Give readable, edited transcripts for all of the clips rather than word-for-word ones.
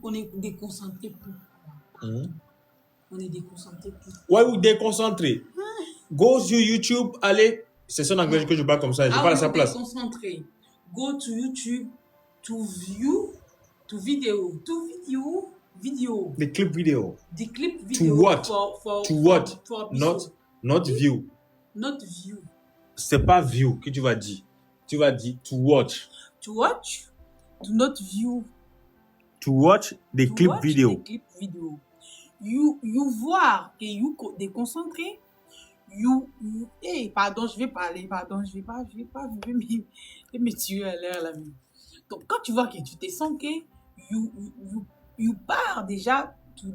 On est déconcentré plus. On est déconcentré plus. Ouais, ou déconcentré. Go sur YouTube, allez. C'est son anglais que je parle comme ça. Je parle à sa place. Déconcentré. Go to YouTube to view, to video. The clip video. The clip video. To what? For what? For Not view. Not view. C'est pas view que tu vas dire. Tu vas dire to watch. To watch. To not view. To watch the clip video. The clip video. You voir et you déconcentrer. Pardon, je vais parler. Pardon, je vais me tuer à l'air là. Donc, quand tu vois que tu te sens que you pars déjà to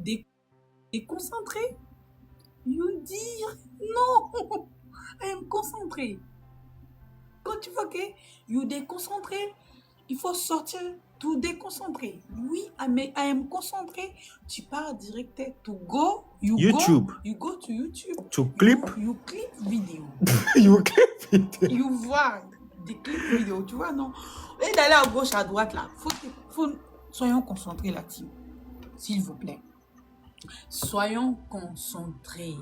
déconcentrer. You dire non. I am concentré. Quand tu vois que you déconcentré, il faut sortir tout déconcentré. Oui, mais I am concentré. Tu pars direct to go. YouTube. You go to YouTube. To clip. You clip vidéo. You clip vidéo. You vois des clips vidéo, tu vois, non? Et d'aller à gauche, à droite, là. Soyons concentrés, la team. S'il vous plaît. Soyons concentrés.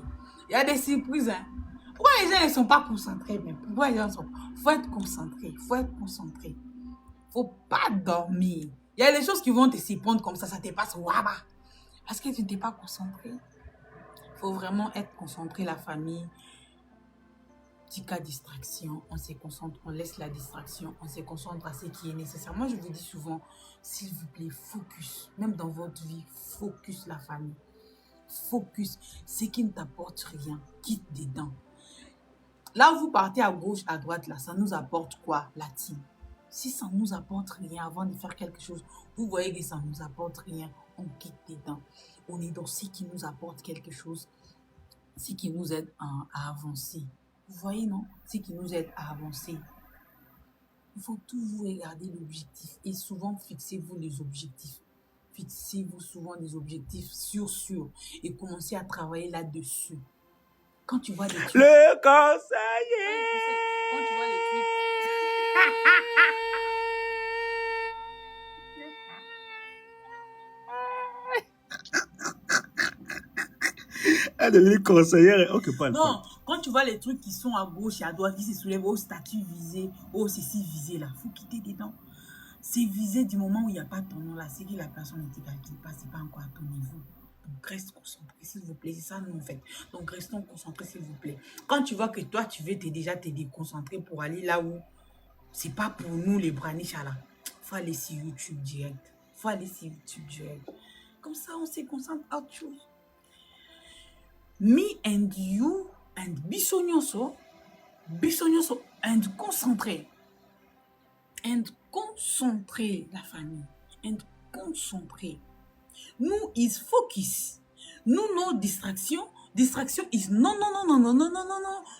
Il y a des surprises, hein. Pourquoi les gens ne sont pas concentrés, même? Pourquoi les gens sont... Faut être concentré. Faut pas dormir. Il y a des choses qui vont te surprendre comme ça te passe waba. Parce que tu n'es pas concentré. Faut vraiment être concentré, la famille. Petit cas distraction, on se concentre, on laisse la distraction, on se concentre à ce qui est nécessaire. Moi, je vous dis souvent, s'il vous plaît, focus. Même dans votre vie, focus la famille. Focus. Ce qui ne t'apporte rien, quitte dedans. Là où vous partez à gauche, à droite, là, ça nous apporte quoi, la team? Si ça ne nous apporte rien avant de faire quelque chose, vous voyez que ça ne nous apporte rien, on quitte dedans. On est dans ce qui nous apporte quelque chose, ce qui nous aide à avancer. Vous voyez, non? Ce qui nous aide à avancer. Il faut toujours regarder l'objectif et souvent fixez-vous les objectifs. Fixez-vous souvent des objectifs sûrs et commencez à travailler là-dessus. Quand tu vois des trucs... Le conseiller! Quand tu vois les trucs... Elle est devenue conseillère. Ok, pas. Non, quand tu vois les trucs qui sont à gauche et à droite, qui se soulèvent au statut visé, au ceci visé là, il faut quitter dedans. C'est visé du moment où il n'y a pas ton nom là, c'est que la personne ne te calcule pas, c'est pas encore à ton niveau. Donc reste concentré s'il vous plaît, c'est ça nous en fait. Donc restons concentrés s'il vous plaît. Quand tu vois que toi tu veux déjà te déconcentrer pour aller là où c'est pas pour nous les braniches là, faut aller sur YouTube direct. Comme ça on se concentre à autre chose. Me and you and bisognoso and concentré. And concentré la famille. And concentré. Nous is focus. Nous no distraction. Distraction is non.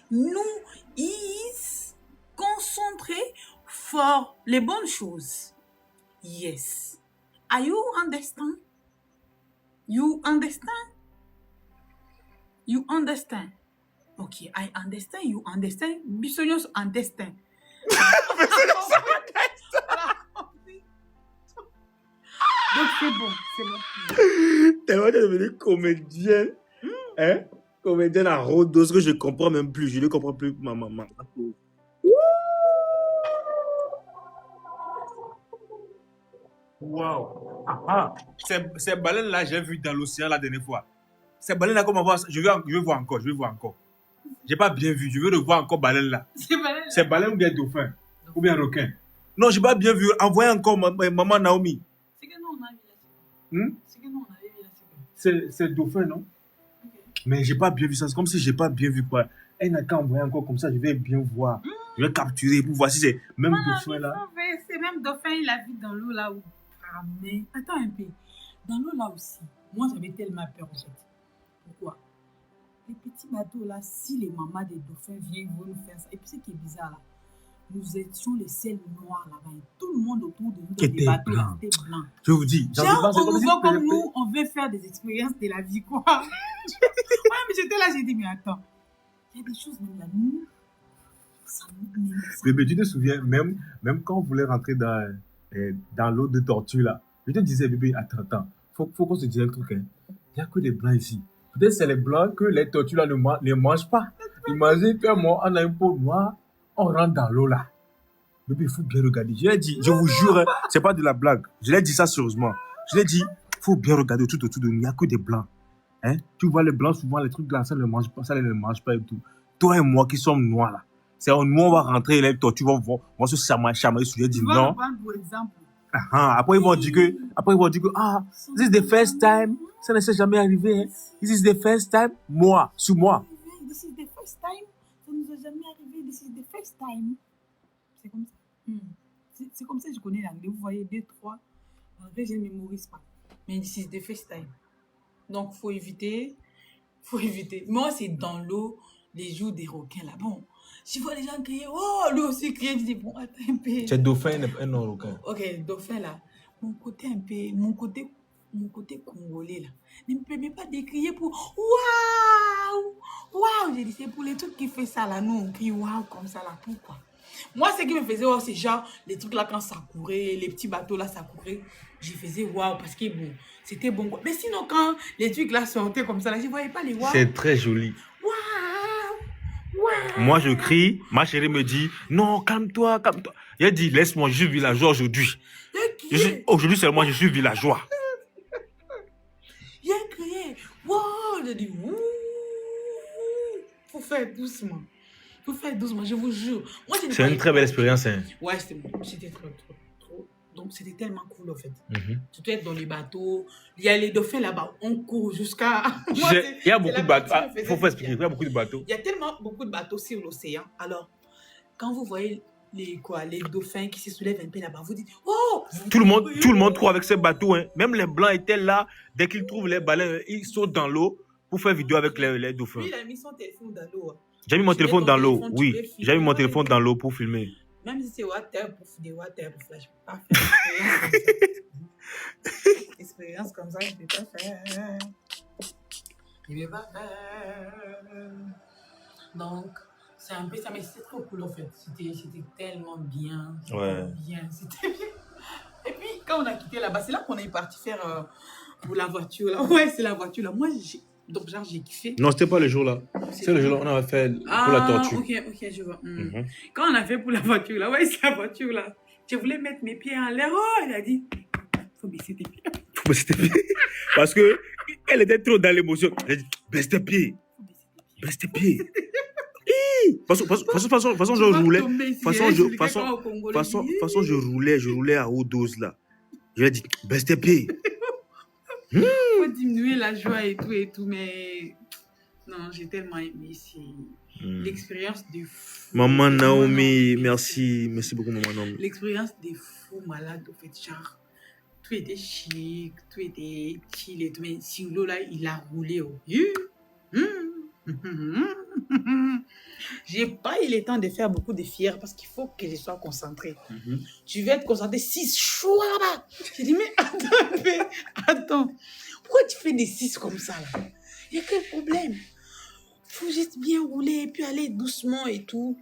Nous is concentré for les bonnes choses. Yes. Are you understand? You understand? You understand? Okay, I understand. You understand? Bisognos understand. Donc c'est bon. T'es vraiment devenue comédienne. Hein? Comédienne à Rhodos que je ne comprends même plus. Je ne comprends plus ma maman. Wow. Ces baleines-là, j'ai vu dans l'océan la dernière fois. Ces baleines-là, comment voir? Je veux voir encore. J'ai pas bien vu. Je veux le voir encore, baleine-là. Ces baleines ou bien dauphin? Ou bien requin? Non, j'ai pas bien vu. Envoyez encore maman Naomi. C'est que nous, on a vu là. C'est dauphin, non? Okay. Mais j'ai pas bien vu ça. C'est comme si j'ai pas bien vu quoi. Elle n'a qu'à envoyer encore comme ça. Je vais bien voir. Je vais capturer pour voir si c'est même dauphin là. C'est même dauphin, il a vu dans l'eau là où. Ah, mais attends un peu. Dans l'eau là aussi. Moi, j'avais tellement peur en fait. Pourquoi? Les petits bateaux là, si les mamas des dauphins viennent, vont nous faire ça. Et puis ce qui est bizarre là, nous étions les seuls noirs là-bas. Et tout le monde autour de nous, dans les bateaux là, c'était blanc. Je vous dis, genre, on nous voit comme nous, on veut faire des expériences de la vie, quoi. Ouais, mais j'étais là, j'ai dit, mais attends, il y a des choses même là, nous, ça nous... Bébé, tu te souviens, même quand on voulait rentrer dans l'eau de tortue là, je te disais, bébé, attends, faut qu'on se dise un truc. Hein. Il n'y a que des blancs ici. Peut-être c'est les blancs que les tortues là ne mangent pas. Imagine que moi, on a une peau noire, on rentre dans l'eau là. Mais il faut bien regarder. Je l'ai dit, je vous jure, hein, c'est pas de la blague. Je l'ai dit ça sérieusement. Je l'ai dit, il faut bien regarder tout autour de nous. Il n'y a que des blancs. Hein? Tu vois les blancs, souvent les trucs là, ça ne mange pas, ça ne mange pas et tout. Toi et moi qui sommes noirs là. C'est nous on va rentrer les tortues vont se chamailler sur les dit non. Pour exemple. Après ils vont dire que this is the first time. Ça ne s'est jamais arrivé. Hein. This is the first time. Moi, sur moi. This is the first time. Ça ne nous a jamais arrivé. This is the first time. C'est comme ça. C'est comme ça que je connais l'anglais. Vous voyez, 2, 3. En fait, je ne mémorise pas. Mais this is the first time. Donc, faut éviter. Moi, c'est dans l'eau, les jours des requins là. Bon, je vois les gens crier. Oh, lui aussi crier. Je dis, bon, attends un peu. C'est dauphin et non requin. Ok, dauphin là. Mon côté congolais là. Ne me permet pas de crier pour waouh. J'ai dit, c'est pour les trucs qui font ça là. Nous, on crie waouh comme ça là. Pourquoi? Moi, ce qui me faisait waouh, c'est genre les trucs là quand ça courait, les petits bateaux là, ça courait. Je faisais waouh parce que bon, c'était bon quoi. Mais sinon, quand les trucs là sortaient comme ça là, je ne voyais pas les waouh. C'est très joli. Waouh. Moi, je crie. Ma chérie me dit, non, calme-toi. Elle dit, laisse-moi, je suis villageois aujourd'hui. Aujourd'hui seulement, je suis villageois. Il a crié, waouh. J'ai dit, ouh. Faut faire doucement, je vous jure. C'est une très belle expérience. Hein. Ouais, c'était trop. Donc, c'était tellement cool, en fait. Tu dois être dans les bateaux. Il y a les dauphins là-bas. On court jusqu'à... Il y a beaucoup de bateaux. Il faut expliquer. Il y a beaucoup de bateaux. Il y a tellement beaucoup de bateaux sur l'océan. Alors, quand vous voyez les dauphins qui se soulèvent un peu là-bas, vous dites, oh! Tout le monde court avec ces bateaux. Hein. Même les blancs étaient là. Dès qu'ils trouvent les baleines, ils sautent dans l'eau pour faire vidéo avec les dauphins. Lui, il a mis son téléphone dans l'eau. J'ai mis mon téléphone dans l'eau. Oui, j'ai mis mon téléphone dans l'eau pour filmer. Même si c'est water pour flash, je ne peux pas faire expérience comme ça. Je ne peux pas faire. Donc, c'est un peu ça, mais c'était trop cool en fait. C'était tellement bien. Ouais. C'était bien. Et puis, quand on a quitté là-bas, c'est là qu'on est parti faire pour la voiture. Là. Ouais, c'est la voiture là. Moi, donc, genre, j'ai kiffé. Non, c'était pas le jour là. C'est le jour là, on avait fait pour la tortue. Ok, je vois. Quand on a fait pour la voiture là, ouais, c'est la voiture là. Je voulais mettre mes pieds en l'air. Oh, elle a dit, faut baisser tes pieds. Parce que elle était trop dans l'émotion. Elle a dit, baisse tes pieds. De toute façon, je roulais. Je roulais à haute dose là. Je lui ai dit, baisse tes pieds. Faut diminuer la joie et tout, mais non, j'ai tellement aimé l'expérience de fou. Maman Naomi, merci beaucoup maman Naomi. L'expérience des fous malades, au fait, genre, tout était chic, tout était chill et tout, mais sur l'eau là, il a roulé au J'ai pas eu le temps de faire beaucoup de fiers parce qu'il faut que je sois concentrée. Tu veux être concentrée 6 choux là-bas. J'ai dit, mais attends. Pourquoi tu fais des 6 comme ça là? Il y a quel problème? Faut juste bien rouler et puis aller doucement et tout.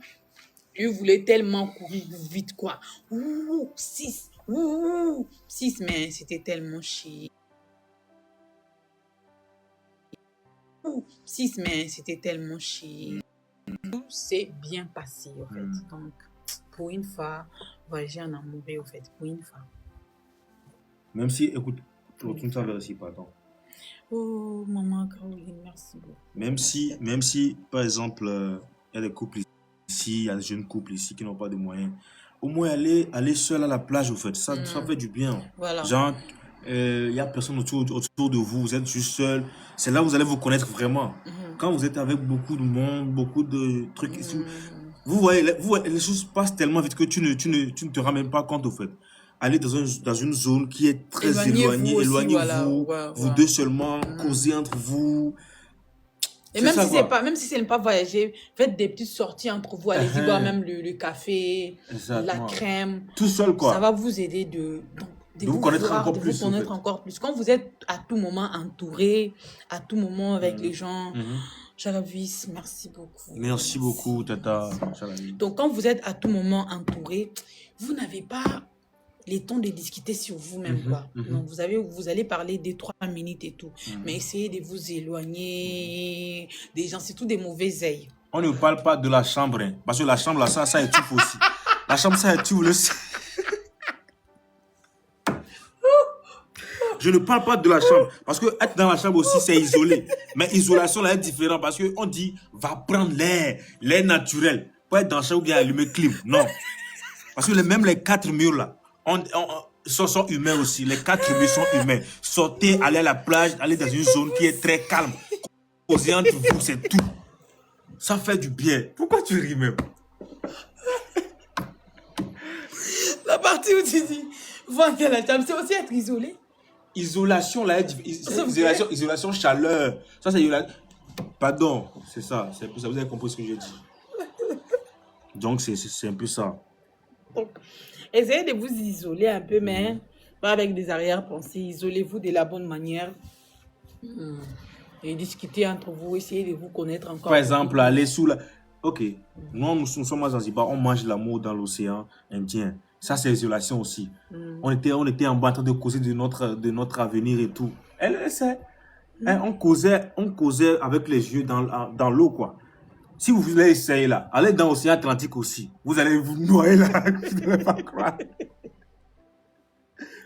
Je voulais tellement courir vite quoi. 6. 6, mais c'était tellement chiant. 6, mais c'était tellement chiant. Tout s'est bien passé, en fait. Donc, pour une fois, voyager en amoureux, en fait, pour une fois. Même si, écoute, tu ne savais aussi pas, attends. Oh, maman Caroline, merci beaucoup. Même si par exemple, il y a des couples ici, il y a des jeunes couples ici qui n'ont pas de moyens, au moins aller seul à la plage, en fait, ça fait du bien. Voilà. Genre, il n'y a personne autour de vous, vous êtes juste seul. C'est là où vous allez vous connaître vraiment. Quand vous êtes avec beaucoup de monde, beaucoup de trucs ici, vous voyez, les choses passent tellement vite que tu ne te rends même pas compte, au fait. Allez dans une zone qui est très éloignée, éloignez-vous, vous deux seulement, causez entre vous. Et même si c'est pas voyager, faites des petites sorties entre vous, allez-y boire même le café, la crème. Tout seul, quoi. Ça va vous aider de vous connaître encore plus. Quand vous êtes à tout moment entouré, à tout moment avec les gens, Chalavis, merci beaucoup. Merci beaucoup, Tata. Donc, quand vous êtes à tout moment entouré, vous n'avez pas le temps de discuter sur vous-même, quoi. Donc, vous allez parler des 3 minutes et tout. Mais essayez de vous éloigner des gens, c'est tout des mauvais ailes. On ne parle pas de la chambre, hein, parce que la chambre, là, ça étouffe aussi. La chambre, ça étouffe le... Je ne parle pas de la chambre, parce que être dans la chambre aussi, c'est isolé. Mais isolation, là, est différent, parce qu'on dit, va prendre l'air naturel. Pas être dans la chambre ou bien allumer clim, non. Parce que même les 4 murs, là, sont humains aussi. Les 4 murs sont humains. Sortez, allez à la plage, allez dans une zone qui est très calme. Posez entre vous, c'est tout. Ça fait du bien. Pourquoi tu ris même? La partie où tu dis, va dans la chambre, c'est aussi être isolé. Isolation, là, isolation, chaleur. Ça, c'est... Pardon, c'est ça. C'est un peu ça. Vous avez compris ce que j'ai dit. Donc, c'est un peu ça. Donc, essayez de vous isoler un peu, mais pas avec des arrière-pensées. Isolez-vous de la bonne manière. Et discutez entre vous. Essayez de vous connaître encore. Par exemple, aller sous la... Ok. Nous sommes à Zanzibar. On mange l'amour dans l'océan Indien. Ça, c'est l'isolation aussi. On était en bas en train de causer de notre avenir et tout. Elle sait. On causait avec les yeux dans l'eau, quoi. Si vous voulez essayer là, allez dans l'océan Atlantique aussi. Vous allez vous noyer là. Je ne vais pas croire.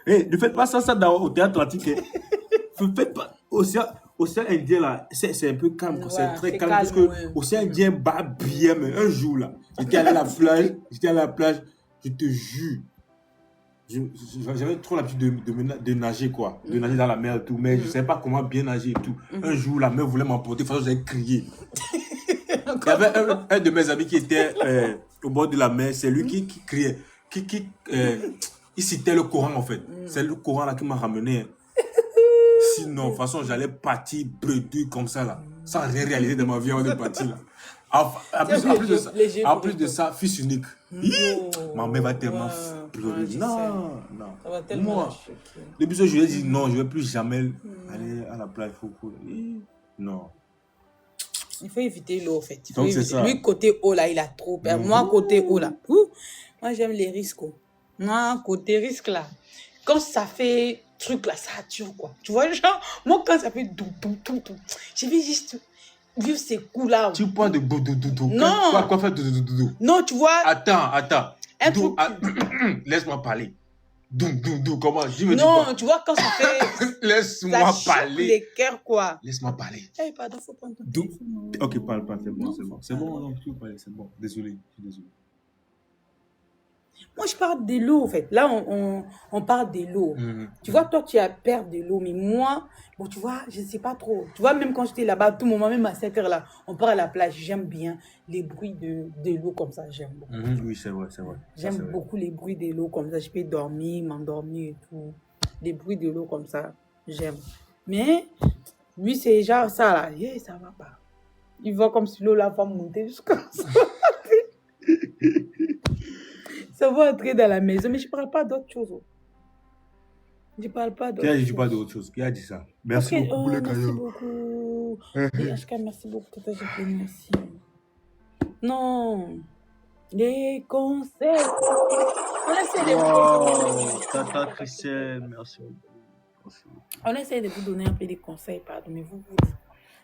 Ne faites pas ça dans l'océan Atlantique. Ne faites pas. Océan Indien là, c'est un peu calme. Ouais, c'est très calme. Parce que l'océan Indien bat bien. Mais un jour là, j'étais allé à la plage. Je te jure. J'avais trop l'habitude de nager, quoi. De nager dans la mer et tout. Mais je ne savais pas comment bien nager et tout. Un jour, la mer voulait m'emporter. De toute façon, j'avais crié. Il y avait un de mes amis qui était au bord de la mer. C'est lui qui criait. Il citait le Coran, en fait. C'est le Coran là qui m'a ramené. Sinon, de toute façon, j'allais partir bredouille comme ça, là. Sans rien réaliser de ma vie avant de partir, là. En plus de ça, fils unique. Ma mère va tellement pleurer. Non. Ça va tellement moi, depuis ce jour, je lui ai dit non, je ne vais plus jamais aller à la plage. Non. Il faut éviter l'eau, en fait. Donc, c'est ça. Lui, côté eau, là, il a trop peur. Moi, côté eau, là, moi, j'aime les risques. Moi, côté risque, là, quand ça fait truc, là, ça attire, quoi. Tu vois, genre, moi, quand ça fait tout, je vais juste vivre ces coups-là. Tu parles de doudou. Non. Quoi faire doudou? Non, tu vois. Attends. Laisse-moi parler. Dou, comment? Non, tu vois, quand ça fait... Laisse-moi parler. Les cœurs, quoi. Laisse-moi parler. Pardon, faut prendre ton téléphone. Ok, parle, c'est bon. Non, tu peux parler, c'est bon. Désolé, je suis désolé. Moi, je parle de l'eau, en fait. Là, on parle de l'eau. Tu vois, toi, tu as peur de l'eau. Mais moi, bon, tu vois, je ne sais pas trop. Tu vois, même quand j'étais là-bas, à tout moment, même à 7 heures là, on part à la plage. J'aime bien les bruits de l'eau comme ça. J'aime beaucoup. Oui, c'est vrai. J'aime beaucoup les bruits de l'eau comme ça. Je peux dormir, m'endormir et tout. Les bruits de l'eau comme ça, j'aime. Mais lui, c'est genre ça, là. Ça va pas. Il voit comme si l'eau là va monter jusqu'à ça. Ça va entrer dans la maison, mais je ne parle pas d'autre chose. Je ne parle pas d'autre chose. Qui a dit pas d'autre chose? Qui a dit ça? Merci beaucoup, les cailloux. Merci beaucoup. Tata, je te remercie. Non. Les conseils. On essaie de vous Tata Christiane, merci beaucoup. On essaie de vous donner un peu des conseils, pardon, mais vous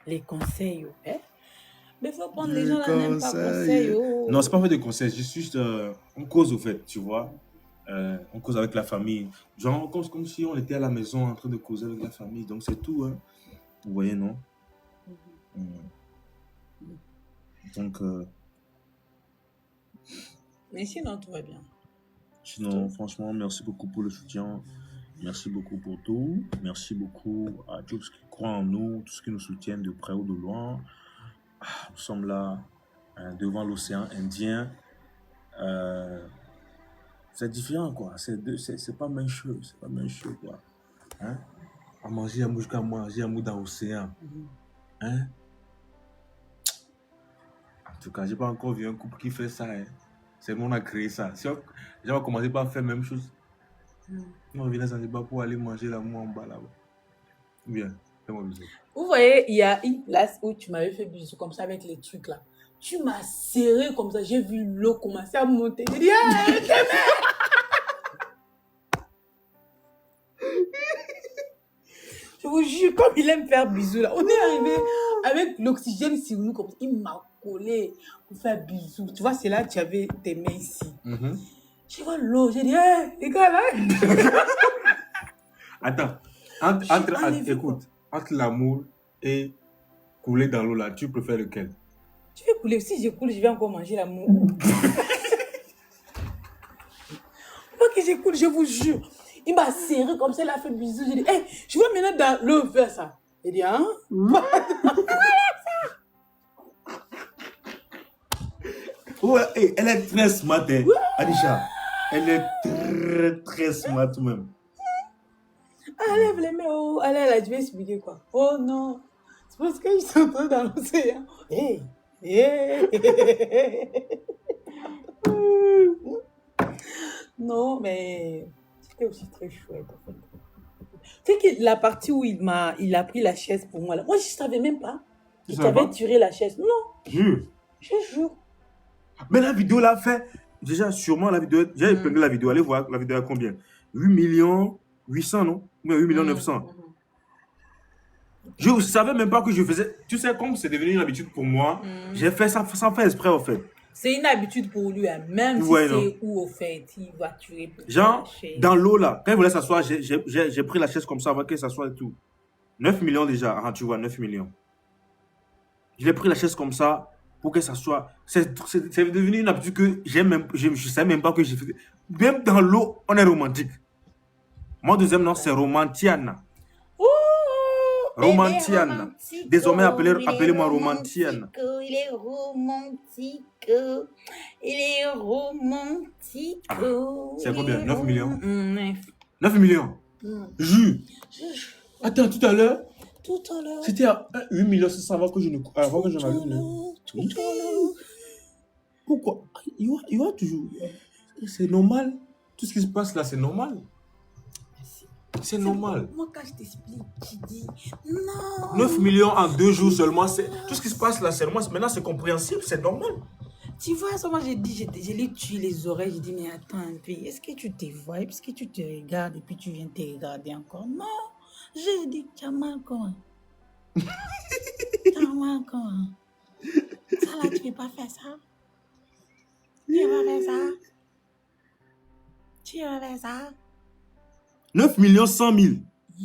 les conseils, hein? Mais il faut prendre les gens là, n'aiment pas conseil. Non, c'est pas fait de conseils, c'est juste on cause au fait, tu vois. On cause avec la famille. Genre, comme si on était à la maison en train de causer avec la famille. Donc, c'est tout, hein. Vous voyez, non? Donc... Mais sinon, tout va bien. Sinon, franchement, merci beaucoup pour le soutien. Merci beaucoup pour tout. Merci beaucoup à tous qui croient en nous, tous qui nous soutiennent de près ou de loin. Nous sommes là, devant l'océan Indien. C'est différent, quoi. C'est pas même chose. C'est pas même chose, quoi. Hein? À manger un mou jusqu'à manger un mou dans l'océan. Hein? En tout cas, j'ai pas encore vu un couple qui fait ça. Hein? C'est nous, on a créé ça. Si on va commencer par faire la même chose, on vient à Zanzibar pour aller manger l'amour en bas là-bas. Bien, fais-moi bisous. Vous voyez, il y a une place où tu m'avais fait bisous comme ça avec les trucs là. Tu m'as serré comme ça, j'ai vu l'eau commencer à monter. J'ai dit, vous jure, comme il aime faire bisous là. On est arrivé avec l'oxygène sur nous comme ça. Il m'a collé pour faire bisous. Tu vois, c'est là que tu avais tes mains ici. Je vois l'eau, j'ai dit, hé, les gars là. Attends, écoute, entre l'amour et couler dans l'eau là, tu préfères lequel? Je vais couler. Si je coule, je vais encore manger l'amour. Moi que je coule, je vous jure. Il m'a serré comme ça, il a fait bisous. J'ai dit, hé, je vois maintenant dans l'eau faire ça. Il dit, hein? Ouais, elle est très smart, hein. Anisha. Elle est très, très smart même. Elle lève les mains. Oh, elle a dû expliquer quoi. Oh non. C'est parce qu'ils sont entrés dans l'océan. Hé, non, mais c'était aussi très chouette. En fait. Tu sais que la partie où il a pris la chaise pour moi, là, moi je ne savais même pas. Il t'avait tiré la chaise. Non. Jure. Je jure. Mais la vidéo l'a fait. Déjà, sûrement, la vidéo. J'ai épinglé la vidéo. Allez voir la vidéo à combien? 8 millions 800, non? Ou 8 millions 900. Je ne savais même pas que je faisais. Tu sais, comme c'est devenu une habitude pour moi, j'ai fait ça sans faire exprès, en fait. C'est une habitude pour lui, hein. Même si c'est où, au fait, il va tuer. Genre, dans l'eau, là, quand il voulait s'asseoir, j'ai pris la chaise comme ça avant qu'il s'assoie et tout. 9 millions déjà. Ah, tu vois, 9 millions. Je l'ai pris la chaise comme ça pour que ça soit. C'est devenu une habitude que je ne savais même pas que j'ai fait. Même dans l'eau, on est romantique. Mon deuxième nom, c'est Romantiana. Romantiana. Désormais, appelez-moi Romantiana. Il est romantique. Il est romantique. C'est combien? 9 millions? 9 millions? Jure. Attends, tout à l'heure, c'était à 8 millions 600 avant que je m'allume. Pourquoi? Il y a toujours. C'est normal. Tout ce qui se passe là, c'est normal. C'est normal. Moi, quand je t'explique, tu dis non. 9 millions en 2 jours seulement. Tout ce qui se passe là, c'est normal. Maintenant, c'est compréhensible, c'est normal. Tu vois, ça, moi, j'ai dit, je l'ai tué les oreilles. J'ai dit, mais attends un peu, est-ce que tu te vois? Est-ce que tu te regardes et puis tu viens te regarder encore? Non. J'ai dit, tu as mal comment? Tu as mal comment? Ça là, tu ne peux pas faire ça? Tu vas faire ça? Tu vas faire ça? 9 millions 100 000.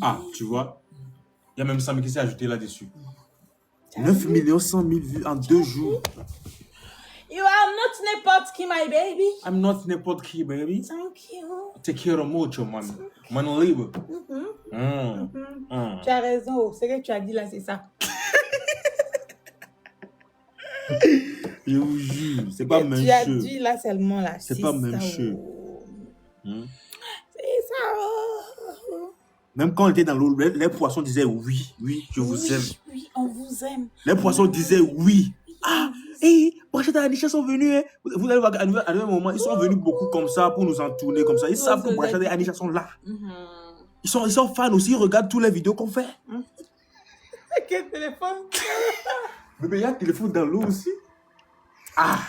Ah, tu vois. Il y a même 100 000 qui s'est ajouté là-dessus. 9 millions 100 000 vues en 2 jours. You are not n'importe qui, my baby. I'm not n'importe qui, baby. Thank you. Te quiero mucho, man. Man libre. Tu as raison. Ce que tu as dit là, c'est ça. Je vous jure, c'est pas même Tu as chose. dit là seulement là. C'est pas même chose. C'est ça. Même quand on était dans l'eau, les poissons disaient oui, je vous aime. Oui, on vous aime. Les poissons disaient oui. Ah, hé, Brachette et Anisha sont venus. Hein. Vous allez voir qu'à un moment, ils sont venus beaucoup comme ça pour nous entourner comme ça. Ils savent que Brachette et Anisha sont là. Ils sont fans aussi, ils regardent toutes les vidéos qu'on fait. Quel téléphone? Bébé, il y a un téléphone dans l'eau aussi. Ah,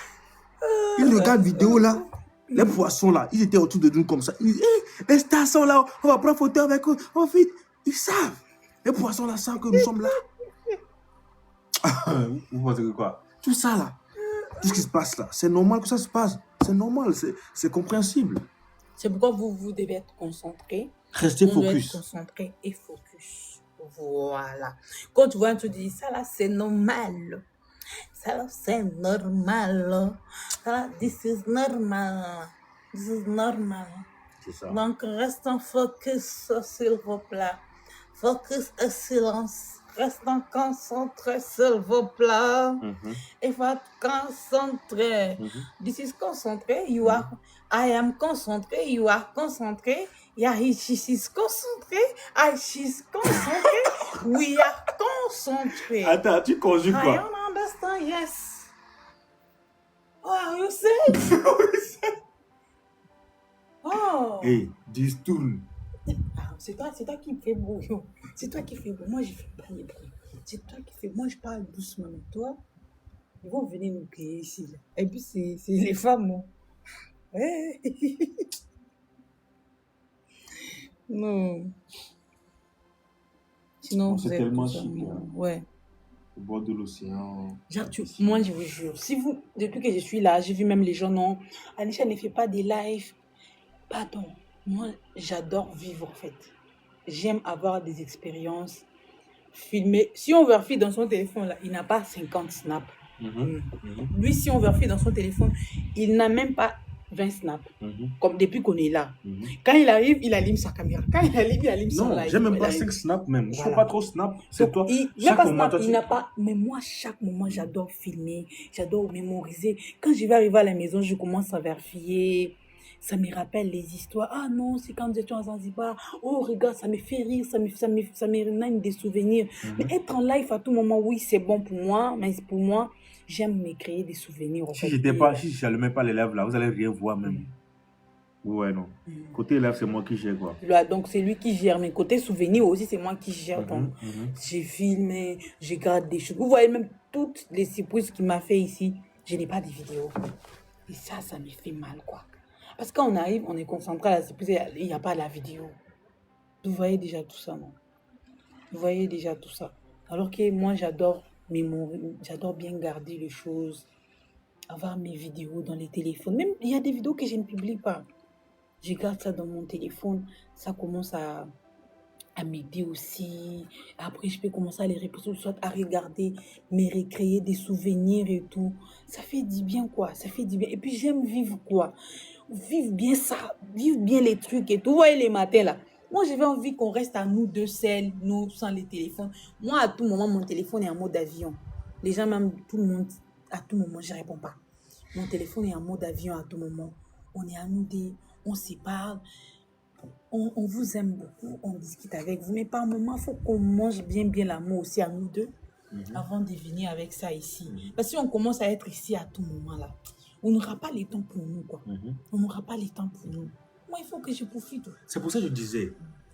ils regardent vidéo là. Les poissons là, ils étaient autour de nous comme ça. Ils disaient, hey, les stars sont là, on va prendre photo avec eux. On vite. Ils savent. Les poissons là savent que nous sommes là. Vous pensez que quoi? Tout ça là, tout ce qui se passe là, c'est normal que ça se passe. C'est normal, c'est compréhensible. C'est pourquoi vous devez être concentré. Restez focus. Être concentré et focus. Voilà. Quand tu vois un truc, tu dis ça là, c'est normal. Ça là, c'est normal. Ça là, this is normal. This is normal. C'est ça. Donc, restons focus, s'il vous plaît. Focus et silence. Restons concentrés, s'il vous plaît. Il faut être concentré. This is concentré. You are. I am concentré. You are concentré. Yeah, she is concentré. She's concentré. We are concentré. Attends, tu conjugues quoi? I don't understand. Yes. Oh, you say? Oh. Hey, distourne. C'est toi qui me fais brouillon. C'est toi qui fais brouillon. Moi, je fais pas les bruits. C'est toi qui fais. Moi, je parle doucement. Mais toi, ils vont venir nous crier ici. Là. Et puis, c'est les femmes. Hein. Ouais. Non. Sinon, C'est vous êtes tellement tous chic. amis. Hein. Ouais. Au bord de l'océan. Genre, moi, je vous jure, si vous, depuis que je suis là, j'ai vu même les gens, non, Anisha ne fait pas des lives. Pardon, moi, j'adore vivre, en fait. J'aime avoir des expériences, filmer. Si on vérifie dans son téléphone, là, il n'a pas 50 snaps. Lui, si on vérifie dans son téléphone, il n'a même pas 20 snaps. Comme depuis qu'on est là. Quand il arrive, il allume sa caméra. Quand il allume son live. Non, j'ai même pas 5 snaps même. Je ne fais pas trop snap. C'est toi. Chaque moment, il n'a pas. Mais moi, chaque moment, j'adore filmer. J'adore mémoriser. Quand je vais arriver à la maison, je commence à vérifier. Ça me rappelle les histoires. Ah non, c'est quand nous étions à Zanzibar. Oh, regarde, ça me fait rire. Ça me ramène des souvenirs. Mais être en live à tout moment, oui, c'est bon pour moi. Mais pour moi, j'aime me créer des souvenirs. Si je n'allumais pas les lèvres là, vous n'allez rien voir même. Ouais, non. Côté lèvres, c'est moi qui gère quoi. Là, donc, c'est lui qui gère. Mais côté souvenirs aussi, c'est moi qui gère. Donc, j'ai filmé, je garde des choses. Vous voyez même toutes les surprises qu'il m'a fait ici. Je n'ai pas de vidéos. Et ça me fait mal, quoi. Parce que quand on arrive, on est concentré à la surprise, il n'y a pas la vidéo. Vous voyez déjà tout ça, non? Vous voyez déjà tout ça. Alors que moi, j'adore bien garder les choses, avoir mes vidéos dans les téléphones. Même, il y a des vidéos que je ne publie pas. Je garde ça dans mon téléphone. Ça commence à m'aider aussi. Après, je peux commencer à les reposer, soit à regarder, me recréer des souvenirs et tout. Ça fait du bien, quoi. Ça fait du bien. Et puis, j'aime vivre, quoi. Vivre bien ça, vivre bien les trucs et tout. Vous voyez les matins, là. Moi, j'avais envie qu'on reste à nous deux seuls, nous, sans les téléphones. Moi, à tout moment, mon téléphone est en mode avion. Les gens, même, tout le monde, à tout moment, je ne réponds pas. Mon téléphone est en mode avion à tout moment. On est à nous deux, on se parle. On vous aime beaucoup, on discute avec vous. Mais par moment, il faut qu'on mange bien l'amour aussi à nous deux avant de venir avec ça ici. Parce que si on commence à être ici à tout moment, là, on n'aura pas le temps pour nous, quoi. On n'aura pas le temps pour nous. Moi, il faut que je profite. C'est pour ça que je disais,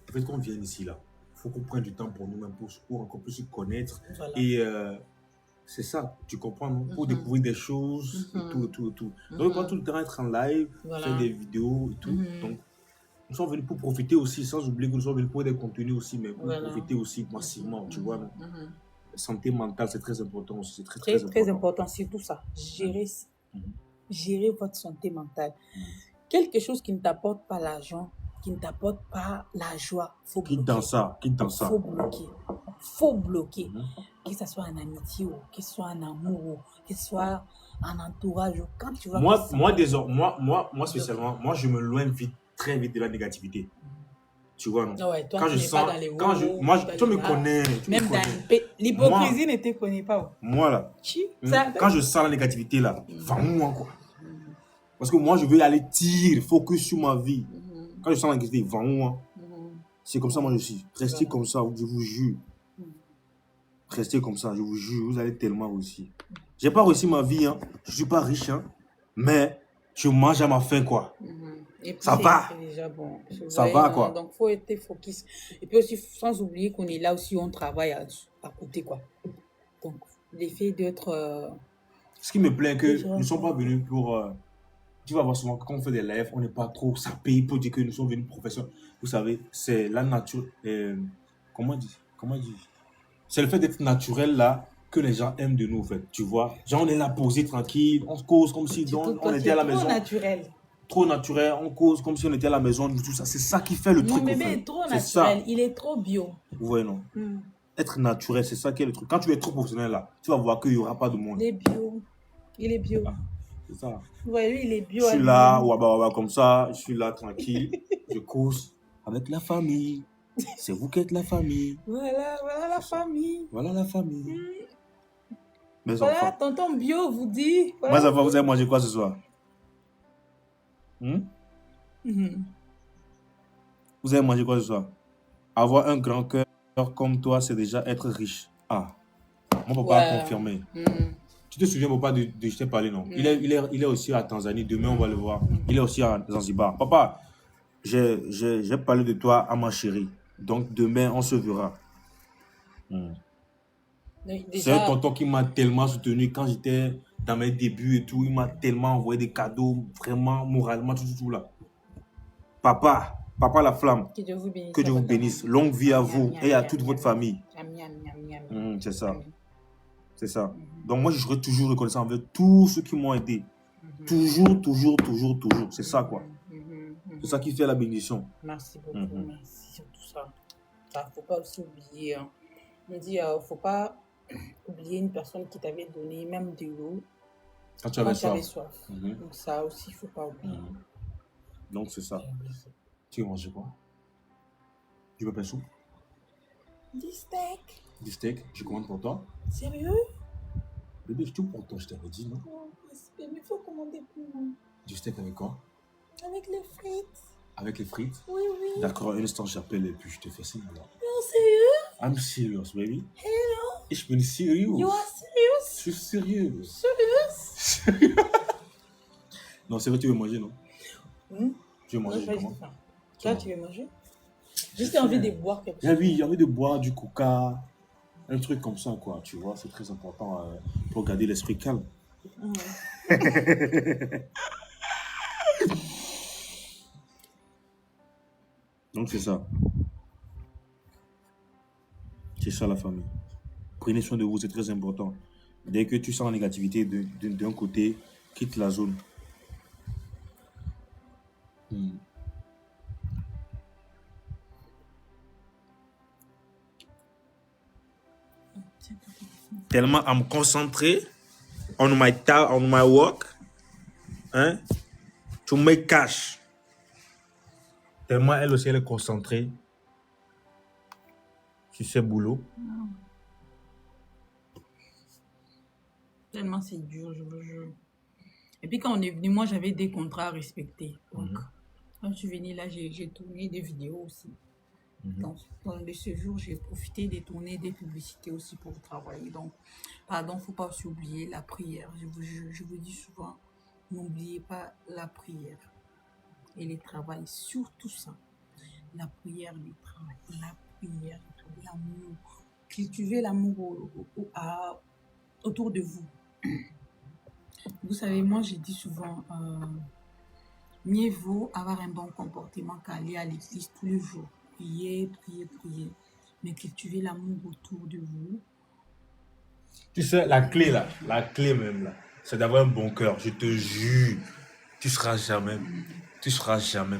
en fait, qu'on vienne ici, là, il faut qu'on prenne du temps pour nous-mêmes, pour encore plus se connaître. Voilà. Et c'est ça, tu comprends, non? Pour découvrir des choses, et tout. Donc, pas tout le temps être en live, faire des vidéos et tout. Donc, nous sommes venus pour profiter aussi, sans oublier que nous sommes venus pour des contenus aussi, mais pour profiter aussi massivement, tu vois, non? Santé mentale, c'est très important aussi. C'est très important, surtout ça. Gérer votre santé mentale. Quelque chose qui ne t'apporte pas l'argent, qui ne t'apporte pas la joie, faut bloquer. Quitte dans ça. Faut bloquer. Que ce soit en amitié, que ce soit en amour, que ce soit en entourage. Quand tu vas moi spécialement, moi je me loigne très vite de la négativité. Tu vois, non? Ouais, toi, tu me connais. Même dans l'hypocrisie ne te connaît pas. Moi, là, quand je sens la négativité, là, vends-moi, quoi. Parce que moi, je veux aller tirer, focus sur ma vie. Quand je sens la négativité, vends-moi. C'est comme ça, moi, je suis. Restez comme ça, je vous jure. Restez comme ça, je vous jure. Vous allez tellement réussir. J'ai pas réussi ma vie, hein. Je suis pas riche, hein. Mais je mange à ma faim, quoi. Et puis, ça va. C'est déjà bon. Ça va, quoi. Donc, il faut être focus. Et puis aussi, sans oublier qu'on est là aussi, on travaille à côté, quoi. Donc, l'effet d'être... Ce qui me plaît, que nous ne sommes pas venus pour... tu vas voir souvent, quand on fait des lives, on n'est pas trop sapé pour dire que nous sommes venus professionnels. Vous savez, c'est la nature... comment dire? C'est le fait d'être naturel, là, que les gens aiment de nous, en fait. Tu vois? Genre, on est là posé tranquille, on se cause comme si on était à la maison. Trop naturel, on cause comme si on était à la maison, tout ça. C'est ça qui fait le truc. Mon bébé est trop naturel, il est trop bio. Ouais, non. Être naturel, c'est ça qui est le truc. Quand tu es trop professionnel, là, tu vas voir qu'il n'y aura pas de monde. Il est bio. Ah, c'est ça. Ouais, lui, il est bio. Je suis là, comme ça, je suis là, tranquille. Je cause avec la famille. C'est vous qui êtes la famille. Voilà la famille. Voilà la famille. Mes voilà, enfants. tonton bio vous dit. Voilà. Mes enfants, vous avez mangé quoi ce soir? Vous avez mangé quoi ce soir? Avoir un grand cœur comme toi, c'est déjà être riche. Ah, mon papa a confirmé. Tu te souviens, papa, de je t'ai parlé, non? Il est aussi à Tanzanie. Demain, on va le voir. Il est aussi à Zanzibar. Papa, j'ai parlé de toi à ma chérie. Donc, demain, on se verra. C'est un tonton qui m'a tellement soutenu quand j'étais dans mes débuts et tout. Il m'a tellement envoyé des cadeaux, vraiment, moralement, tout là. Papa, Papa la flamme. Que Dieu vous bénisse. Que Dieu vous bénisse. Longue vie à vous et à toute votre famille. Amen. C'est ça. C'est ça. Donc moi, je serai toujours reconnaissant envers tous ceux qui m'ont aidé. Toujours. C'est ça, quoi. C'est ça qui fait la bénédiction. Merci beaucoup. Merci sur tout ça. Ça, faut pas aussi oublier. Hein. On dit, faut pas oublier une personne qui t'avait donné même de l'eau quand tu avais soif. Donc ça aussi, faut pas oublier. Donc c'est ça. Tu veux manger quoi? Tu veux pas de soupe? Du steak. Du steak? Je commande pour toi? Sérieux? Bébé, je tout pour toi, je t'avais dit, non? Non, mais il faut commander pour moi. Du steak avec quoi? Avec les frites. Avec les frites? Oui. D'accord, un instant, j'appelle et puis je te fais signe alors. Non, sérieux? I'm serious, baby. Hello? Ich bin serious. You are serious? Je suis sérieux. Serious? Non, c'est vrai, tu veux manger, non? Tu veux manger comment? Toi, tu veux manger? Juste envie de boire quelque chose. Ah oui, j'ai envie de boire du coca. Un truc comme ça, quoi. Tu vois, c'est très important pour garder l'esprit calme. Donc, c'est ça. C'est ça, la famille. Prenez soin de vous, c'est très important. Dès que tu sens la négativité d'un côté, quitte la zone. Tellement à me concentrer on my work, hein, to make cash. Tellement elle aussi, elle est concentrée sur ses boulots. Tellement c'est dur, je vous jure. Et puis quand on est venu, moi j'avais des contrats à respecter. Donc, quand je suis venue là, j'ai tourné des vidéos aussi. Donc, de ce jour, j'ai profité de tourner des publicités aussi pour travailler. Donc, pardon, faut pas aussi oublier la prière. Je vous dis souvent, n'oubliez pas la prière et le travail, surtout ça. La prière, le travail, la prière, l'amour. Cultivez l'amour autour de vous. Vous savez, moi, je dis souvent, mieux vaut avoir un bon comportement qu'aller à l'église tous les jours. Priez. Mais cultivez l'amour autour de vous. Tu sais, la clé même là, c'est d'avoir un bon cœur. Je te jure, tu seras jamais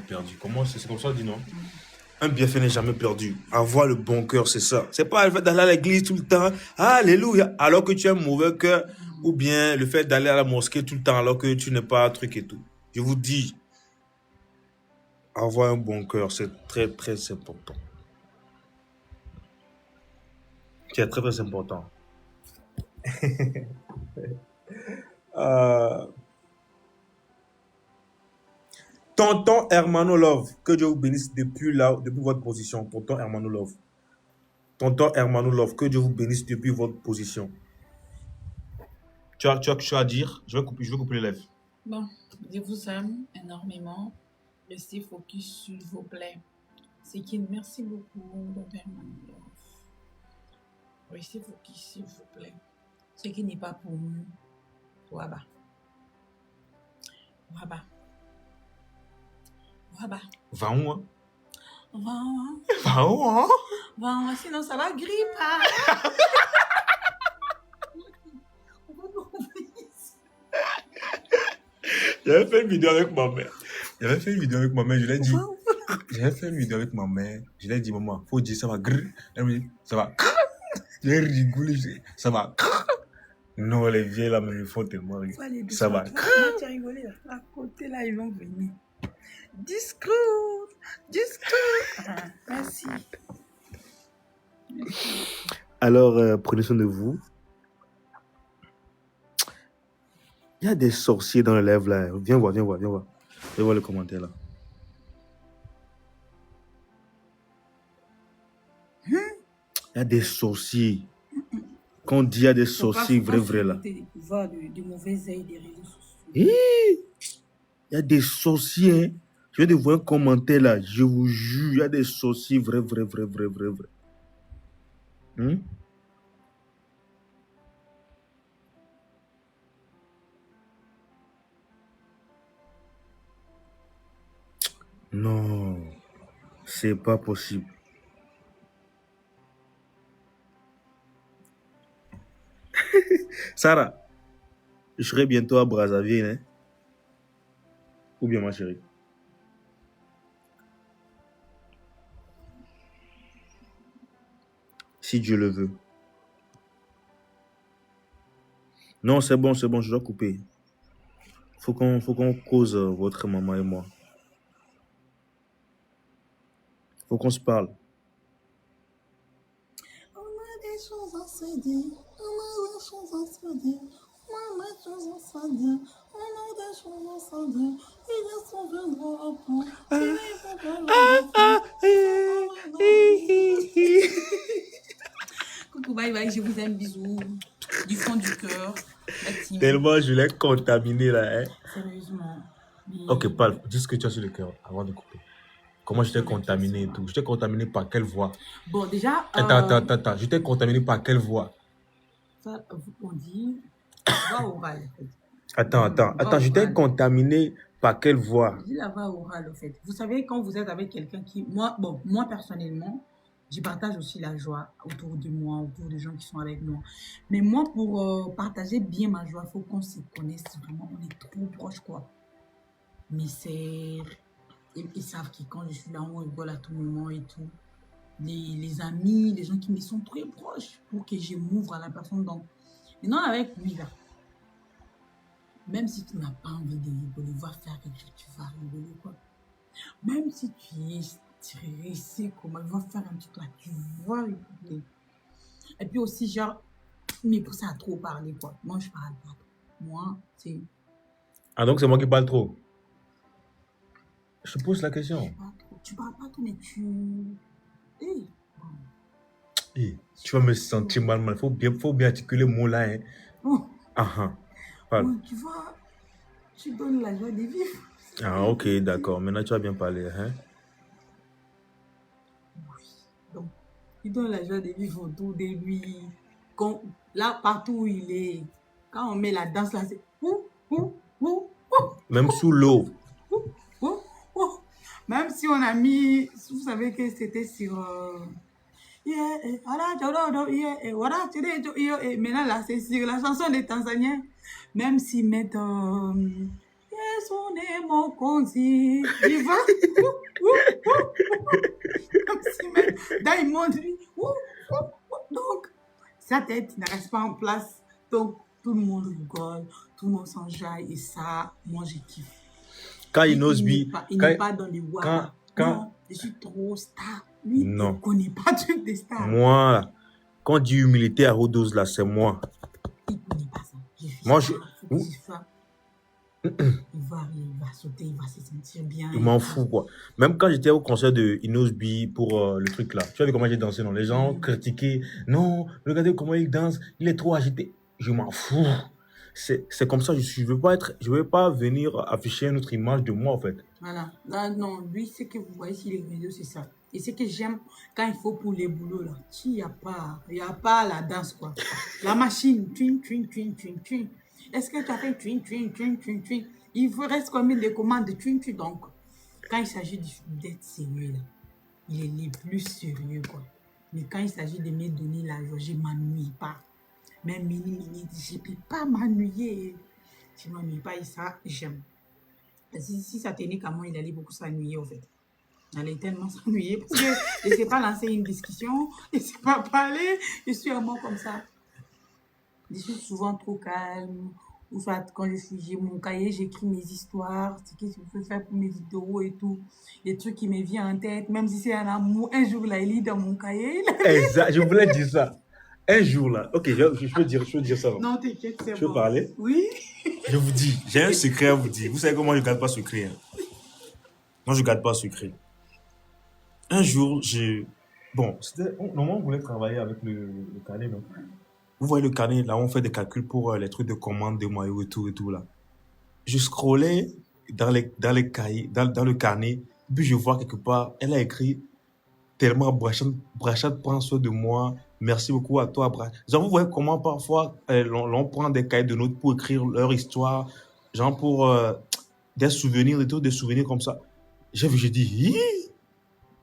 perdu. Comment c'est comme ça, dis non? Un bienfait n'est jamais perdu. Avoir le bon cœur, c'est ça. C'est pas le fait d'aller à l'église tout le temps, alléluia, alors que tu as un mauvais cœur, ou bien le fait d'aller à la mosquée tout le temps alors que tu n'es pas un truc et tout. Je vous dis, avoir un bon cœur, c'est très, très important. C'est très, très important. Tonton Hermano Love, que Dieu vous bénisse depuis votre position. Tonton Hermano Love. Tonton Hermano Love, que Dieu vous bénisse depuis votre position. Tu as quelque chose à dire? Je vais couper les lèvres. Bon, je vous aime énormément. Restez focus, s'il vous plaît. Merci beaucoup, Tonton Hermano Love. Restez focus, s'il vous plaît. Ce qui n'est pas pour nous, Waba. Va où, hein? Va où, sinon ça va gripper. J'avais fait une vidéo avec ma mère. Je lui ai dit, maman, faut dire ça va grrr. Elle me dit, ça va grrr. J'ai rigolé, ça va grrr. Non, les vieilles là, me font tellement rire. Ça va grrr. Tu as rigolé là. À côté là, ils vont venir. Discours. Merci. Alors, prenez soin de vous. Il y a des sorciers dans le live là. Viens voir. Viens voir les commentaires là. Il y a des sorciers. Quand on dit il y a des sorciers vrais là. De mauvais œil des réseaux sociaux. Il y a des sorciers. Je vais te voir un commentaire là. Je vous jure, il y a des sorciers vrais. Non. C'est pas possible. Sarah, je serai bientôt à Brazzaville, hein? Ou bien ma chérie? Si Dieu le veut. Non, c'est bon, je dois couper. Faut qu'on cause, votre maman et moi. Faut qu'on se parle. On a des choses à se dire. On a des choses à se dire. On a des choses à se dire. On a des choses à se dire. Il est son viendra après. Coucou, bye bye, je vous aime, bisous. Du fond du cœur. Tellement je l'ai contaminé là, hein? Sérieusement. Ok, parle, dis ce que tu as sur le cœur avant de couper. Comment je t'ai contaminé et tout? Je t'ai contaminé par quelle voix? Bon, déjà. Attends. Je t'ai contaminé par quelle voix? Ça, on dit. Voix orale, en fait. Attends, je t'ai contaminé par quelle voix? Je dis la voix orale, en fait. Vous savez, quand vous êtes avec quelqu'un qui. Moi, personnellement, je partage aussi la joie autour de moi, autour des gens qui sont avec moi. Mais moi, pour partager bien ma joie, il faut qu'on se connaisse vraiment. On est trop proches, quoi. Mais c'est. Ils savent que quand je suis là, on rigole à tout moment et tout. Les amis, les gens qui me sont très proches pour que je m'ouvre à la personne. Donc, maintenant, avec lui, là, même si tu n'as pas envie de rigoler, va faire quelque chose, tu vas rigoler, quoi. Même si tu es stressé, comment il va faire un truc là, tu vas rigoler. Et puis aussi, genre, mais pour ça, trop parler, quoi. Moi, je parle pas trop. Moi, c'est. Ah, donc c'est moi qui parle trop? Je te pose la question. Tu parles pas trop, mais tu. Tu vas me sentir mal. Faut bien articuler le mot là, hein. Parle. Tu vois, tu donnes la joie de vivre. Ah, ok, d'accord. Maintenant, tu vas bien parler, hein? Oui. Donc, il donne la joie de vivre autour de lui. Là, partout où il est, quand on met la danse là, c'est. Même sous l'eau. Même si on a mis, vous savez que c'était sur. Maintenant là, c'est sur la chanson des Tanzaniens. Même s'ils mettent. Mon conti, il va. Même s'ils mettent Diamond, lui. Donc, sa tête ne reste pas en place. Donc, tout le monde rigole, tout le monde s'enjaille. Et ça, moi, je kiffe. Quand Inosbi. Il n'est pas dans les voix. Non, je suis trop star. Lui, il ne connaît pas de truc des stars. Moi, quand on dit humilité à haute dose, là, c'est moi. Il ne connaît pas ça. Moi, il va rire, il va sauter, il va se sentir bien. Je m'en fous, quoi. Même quand j'étais au concert de Inosbi pour le truc là, tu vois comment j'ai dansé, non? Les gens critiquaient. Non, regardez comment il danse, il est trop agité. Je m'en fous. C'est comme ça, je veux pas venir afficher une autre image de moi, en fait. Voilà. Là, non, lui, ce que vous voyez sur les vidéos, c'est ça. Et ce que j'aime, quand il faut pour les boulots, là, il n'y a pas la danse, quoi. La machine, twin. Est-ce que tu as fait twin? Il vous reste combien de commandes de twin? Donc, quand il s'agit d'être sérieux, là, il est les plus sérieux, quoi. Mais quand il s'agit de me donner la joie, je ne m'ennuie pas. Même mini, je ne peux pas m'ennuyer. Je ne m'ennuie pas et ça, j'aime. Si ça tenait qu'à moi, il allait beaucoup s'ennuyer, en fait. Il allait tellement s'ennuyer parce que je ne sais pas lancer une discussion, je ne sais pas parler, je suis un mot comme ça. Je suis souvent trop calme. Ou soit quand j'ai mon cahier, j'écris mes histoires, ce que je peux faire pour mes vidéos et tout. Les trucs qui me viennent en tête, même si c'est un amour, un jour là, il lit dans mon cahier. Exact, je voulais dire ça. Un jour là, ok, je peux dire ça. Non, t'inquiète, c'est bon. Je peux parler? Oui. Je vous dis, j'ai un secret à vous dire. Vous savez comment je ne garde pas secret, hein? Moi, je ne garde pas secret. Un jour, normalement, on voulait travailler avec le carnet, non? Vous voyez le carnet, là, on fait des calculs pour les trucs de commande de maillots et tout, là. Je scrollais dans les cahiers, dans le carnet, puis je vois quelque part, elle a écrit tellement Brachad prend soin de moi. Merci beaucoup à toi, Brachad. Genre, vous voyez comment parfois l'on prend des cahiers de notes pour écrire leur histoire, genre pour des souvenirs et tout, des souvenirs comme ça. J'ai dit,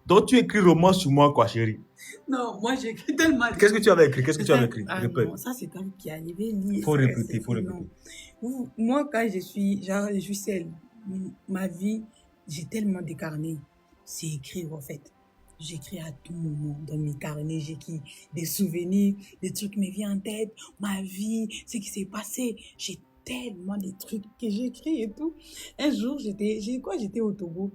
Donc, tu écris roman sur moi, quoi, chérie. Non, moi j'écris tellement. Qu'est-ce que tu avais écrit? Qu'est-ce que tu avais écrit? Ah Répète. non, ça c'est un qui est arrivé. Faut Ça, répéter, faut non. répéter. Moi, quand je suis seule, ma vie, j'ai tellement de carnets. C'est écrire en fait. J'écris à tout moment dans mes carnets, j'écris des souvenirs, des trucs qui me viennent en tête, ma vie, ce qui s'est passé. J'ai tellement de trucs que j'écris et tout. Un jour, j'étais au Togo.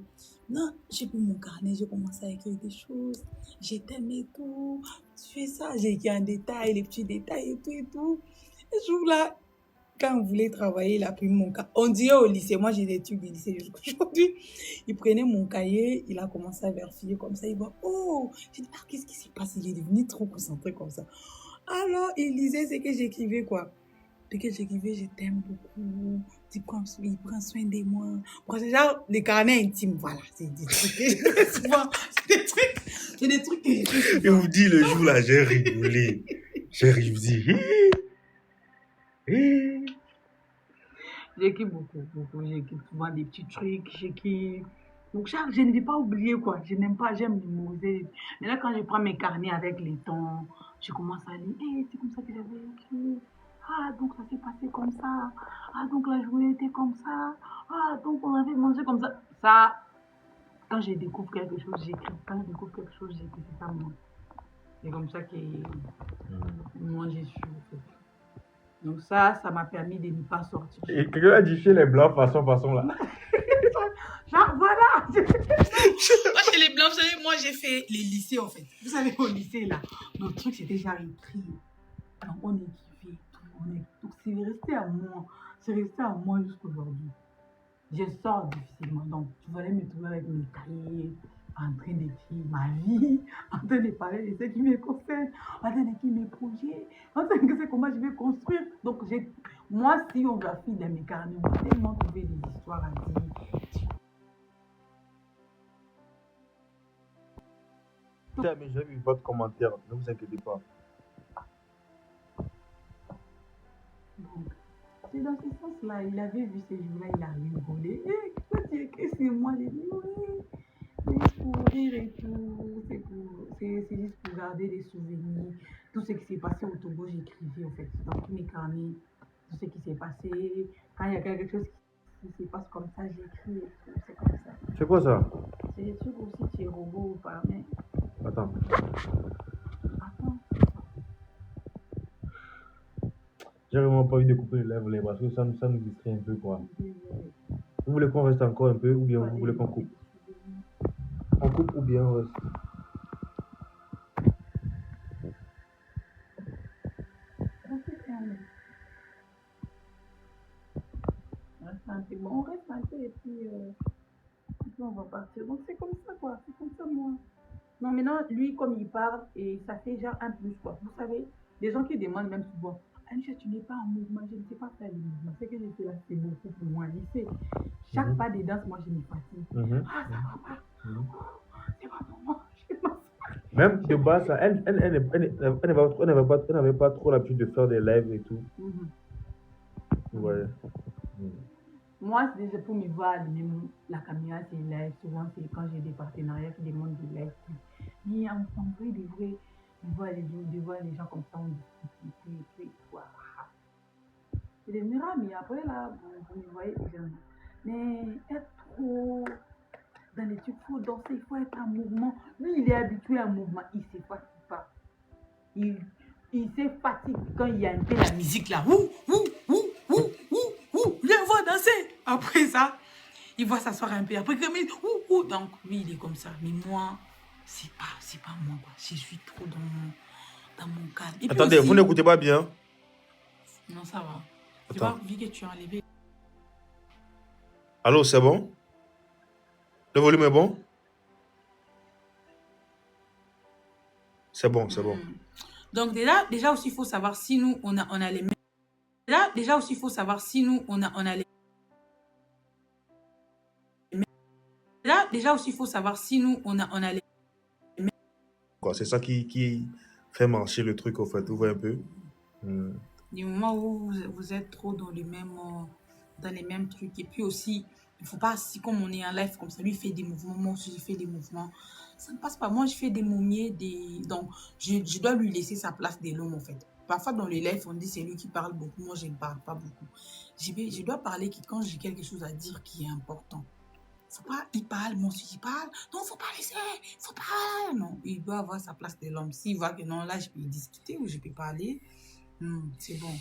Non, j'ai pris mon carnet, j'ai commencé à écrire des choses. J'ai aimé tout. Je fais ça, j'ai écrit en détail, les petits détails et tout et tout. Un jour là, quand on voulait travailler, il a pris mon cahier. On dirait au lycée, moi j'ai des trucs du lycée jusqu'aujourd'hui. Il prenait mon cahier, il a commencé à vérifier comme ça. Il voit, oh, j'ai dit, qu'est-ce qui s'est passé? Il est devenu trop concentré comme ça. Alors, il lisait ce que j'écrivais, quoi. Ce que j'écrivais, je t'aime beaucoup. Il prend soin de moi. C'est genre des carnets intimes, voilà. C'est des trucs que je fais souvent. C'est des trucs que je fais souvent. Et vous dit le jour là, j'ai rigolé. J'ai dit, J'écris beaucoup. J'écris souvent des petits trucs. J'écris. Donc, je ne vais pas oublier, quoi. Je n'aime pas, j'aime mémoriser. Mais là, quand je prends mes carnets avec les temps, je commence à lire. C'est comme ça que j'avais écrit. Ah, donc ça s'est passé comme ça. Ah, donc la journée était comme ça. Ah, donc on avait mangé comme ça. Ça, quand je découvre quelque chose, j'écris. Quand je découvre quelque chose, j'écris. C'est ça, moi. C'est comme ça que moi, j'ai su. Donc ça m'a permis de ne pas sortir. Et quelqu'un a dit chez les blancs, façon là. Genre, voilà. Moi, chez les blancs, vous savez, moi, j'ai fait les lycées, en fait. Vous savez, au lycée, là, notre truc, c'était genre écrit. Alors, on écrivait tout. Donc, c'est resté à moi. C'est resté à moi jusqu'aujourd'hui. Je sors difficilement. Donc, tu vas aller me trouver avec mes cahiers, en train d'écrire ma vie, en train de parler de ce qui me concerne, en train d'écrire mes projets, en train de savoir comment je vais construire. Donc, moi, si on va faire dans mes carnets, on va tellement trouver des histoires à dire. Mais j'ai vu votre commentaire, ne vous inquiétez pas. Donc, c'est dans ce sens-là, il avait vu ces jours-là, il a rigolé. Et quand tu écris sur moi, j'ai dit oui, c'est pour rire et tout, c'est juste pour garder des souvenirs. Tout ce qui s'est passé au Togo, j'écrivais en fait dans tous mes carnets, tout ce qui s'est passé. Quand il y a quelque chose qui se passe comme ça, j'écris et tout, c'est comme ça. C'est quoi ça? C'est des trucs aussi, tu es robot ou pas, mais Attends. J'ai vraiment pas envie de couper le live parce que ça nous distrait un peu, quoi. Vous voulez qu'on reste encore un peu ou bien vous voulez qu'on coupe? On coupe ou bien on reste? On reste un peu et puis on va partir. Donc c'est comme ça, quoi. C'est comme ça, moi. Non, maintenant, lui, comme il parle, et ça fait genre un plus, quoi. Vous savez, des gens qui demandent même souvent, Anisha, tu n'es pas en mouvement, je ne sais pas faire le mouvement. Ce que j'ai fait là, c'est beaucoup pour moi. Il sait, chaque pas de danse, moi, je me fatigue. Ah, ça va pas. C'est pas pour moi. Je sais pas. Même de base, elle n'avait pas trop l'habitude de faire des lives et tout. Ouais. Moi, c'est déjà pour me voir, même la caméra, c'est live. Souvent, c'est quand j'ai des partenariats qui demandent des lives. Mais en vrai, de voir les gens comme ça, on discute, et tout. C'est des miracles, mais après, là, vous me voyez déjà. Mais être trop dans les trucs, il faut danser, il faut être en mouvement. Lui, il est habitué à un mouvement, il ne se fatigue pas. Il se fatigue quand il y a un peu la musique là. Viens voir danser. Après ça, il va s'asseoir un peu. Après, donc lui, il est comme ça. Mais moi, c'est pas moi, quoi. Je suis trop dans mon cadre. Et attendez, aussi, vous n'écoutez pas bien? Non, ça va. Tu vois, vu que tu as enlevé. Allô, c'est bon? Le volume est bon? C'est bon, c'est bon. Donc déjà aussi, il faut savoir si nous, on a les mêmes. Déjà aussi, il faut savoir si nous, on a les mêmes. Déjà aussi, il faut savoir si nous, on a les mêmes. C'est ça qui fait marcher le truc, au fait. Vous voyez un peu? Du moment où vous êtes trop dans les mêmes trucs. Et puis aussi, Il ne faut pas, si comme on est en live comme ça, lui fait des mouvements, moi aussi je fais des mouvements. Ça ne passe pas. Moi, je fais des momiers, donc je dois lui laisser sa place de l'homme en fait. Parfois dans les lives, on dit c'est lui qui parle beaucoup, moi je ne parle pas beaucoup. Je dois parler quand j'ai quelque chose à dire qui est important. Faut pas, il parle, moi aussi il parle. Non, faut pas laisser, faut pas. Non, il doit avoir sa place de l'homme. S'il voit que non, là je peux discuter ou je peux parler, c'est bon.